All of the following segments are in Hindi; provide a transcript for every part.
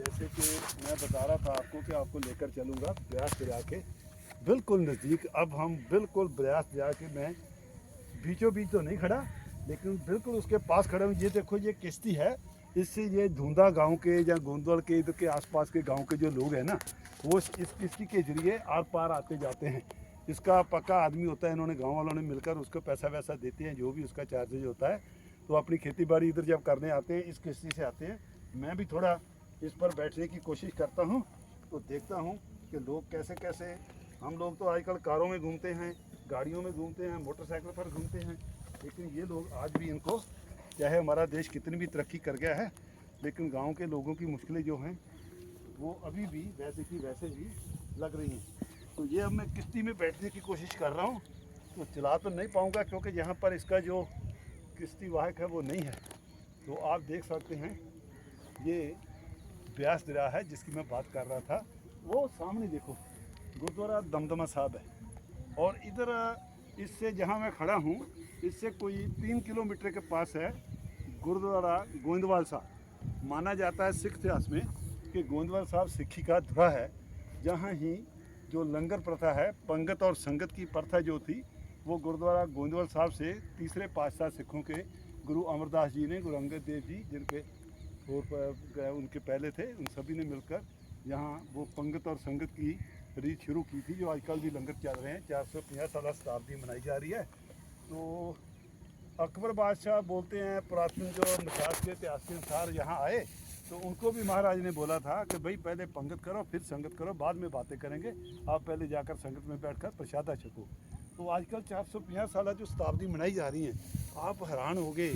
जैसे कि मैं बता रहा था आपको कि आपको लेकर चलूँगा ब्यास दरिया के बिल्कुल नज़दीक। अब हम बिल्कुल ब्यास दरिया के, मैं बीचों बीच तो नहीं खड़ा लेकिन बिल्कुल उसके पास खड़ा हूँ। ये देखो, ये किश्ती है। इससे ये धुंधा गांव के या गोंदवाल के इधर के आसपास के गांव के जो लोग हैं ना, वो इस किश्ती के जरिए आर पार आते जाते हैं। इसका पक्का आदमी होता है, इन्होंने गांव वालों ने मिलकर उसको पैसा वैसा देते हैं, जो भी उसका चार्जेज होता है। तो अपनी खेती बाड़ी इधर जब करने आते हैं इस किश्ती से आते हैं। मैं भी थोड़ा इस पर बैठने की कोशिश करता हूँ, तो देखता हूँ कि लोग कैसे कैसे। हम लोग तो आजकल कारों में घूमते हैं, गाड़ियों में घूमते हैं, मोटरसाइकिल पर घूमते हैं, लेकिन ये लोग आज भी, इनको चाहे हमारा देश कितनी भी तरक्की कर गया है, लेकिन गांव के लोगों की मुश्किलें जो हैं वो अभी भी वैसे की वैसे भी लग रही हैं। तो ये अब मैं किश्ती में बैठने की कोशिश कर रहा हूँ, तो चला तो नहीं पाऊँगा क्योंकि यहाँ पर इसका जो किश्ती वाहक है वो नहीं है। तो आप देख सकते हैं ये ब्यास दरिया है जिसकी मैं बात कर रहा था। वो सामने देखो गुरुद्वारा दमदमा साहब है, और इधर इससे जहाँ मैं खड़ा हूँ इससे कोई 3 किलोमीटर के पास है गुरुद्वारा गोविंदवाल साहब। माना जाता है सिख इतिहास में कि गोविंदवाल साहब सिक्खी का धुरा है, जहाँ ही जो लंगर प्रथा है, पंगत और संगत की प्रथा जो थी, वो गुरुद्वारा गोविंदवाल साहब से तीसरे पातशाह सिखों के गुरु अमरदास जी ने, गुरु अंगद देव जी जिनके और उनके पहले थे, उन सभी ने मिलकर यहाँ वो पंगत और संगत की रीत शुरू की थी, जो आजकल भी लंगर चल रहे हैं। 450 साल शताब्दी मनाई जा रही है। तो अकबर बादशाह बोलते हैं, पुरातन जो मिठास के इतिहास के अनुसार यहाँ आए तो उनको भी महाराज ने बोला था कि भाई पहले पंगत करो फिर संगत करो, बाद में बातें करेंगे, आप पहले जाकर संगत में बैठकर प्रसादा छको। तो आजकल 450 साल जो शताब्दी मनाई जा रही है, आप हैरान हो गए।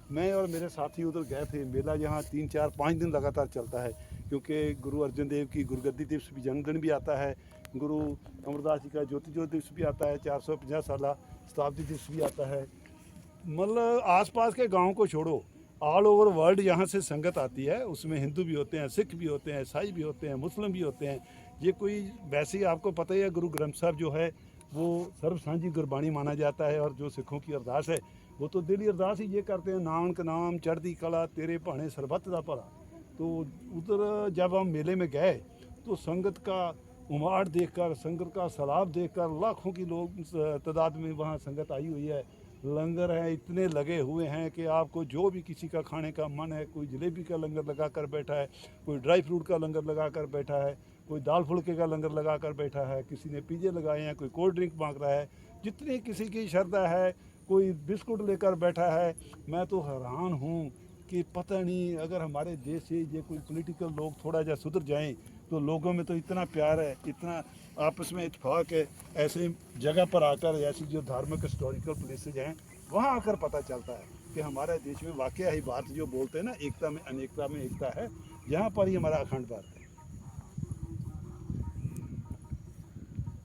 मैं और मेरे साथी उधर गए थे। मेला यहाँ 3 4 5 दिन लगातार चलता है, क्योंकि गुरु अर्जन देव की गुरुगद्दी दिवस भी, जन्मदिन भी आता है, गुरु अमरदास जी का ज्योति ज्योति दिवस भी आता है, 450 साल शताब्दी दिवस भी आता है। मतलब आसपास के गांव को छोड़ो, ऑल ओवर वर्ल्ड यहाँ से संगत आती है। उसमें हिंदू भी होते हैं, सिख भी होते हैं, ईसाई भी होते हैं, मुस्लिम भी होते हैं। ये कोई वैसे ही आपको पता ही है, गुरु ग्रंथ साहब जो है वो सर्व सांझी गुरबाणी माना जाता है। और जो सिखों की अरदास है वो तो दिली अरदास ही ये करते हैं, नानक नाम चढ़ती कला तेरे भाने सरबत दा भला। तो उधर जब हम मेले में गए तो संगत का उमाड़ देखकर, संगत का सैलाब देखकर, लाखों की लोग तादाद में वहाँ संगत आई हुई है। लंगर हैं इतने लगे हुए हैं कि आपको जो भी किसी का खाने का मन है, कोई जलेबी का लंगर लगा कर बैठा है, कोई ड्राई फ्रूट का लंगर लगा कर बैठा है, कोई दाल फुल्के का लंगर लगा कर बैठा है, किसी ने पिज़्ज़े लगाए हैं, कोई कोल्ड ड्रिंक मांग रहा है, जितनी किसी की श्रद्धा है, कोई बिस्कुट लेकर बैठा है। मैं तो हैरान हूँ कि पता नहीं, अगर हमारे देश से ये कोई पॉलिटिकल लोग थोड़ा जा सुधर जाएं तो लोगों में तो इतना प्यार है, इतना आपस में इत्तेफाक है। ऐसे जगह पर आकर, ऐसी जो धार्मिक हिस्टोरिकल प्लेसेज हैं, वहाँ आकर पता चलता है कि हमारे देश में वाकई ही बात जो बोलते हैं ना, एकता में अनेकता में एकता है। यहाँ पर ही हमारा अखंड भारत है।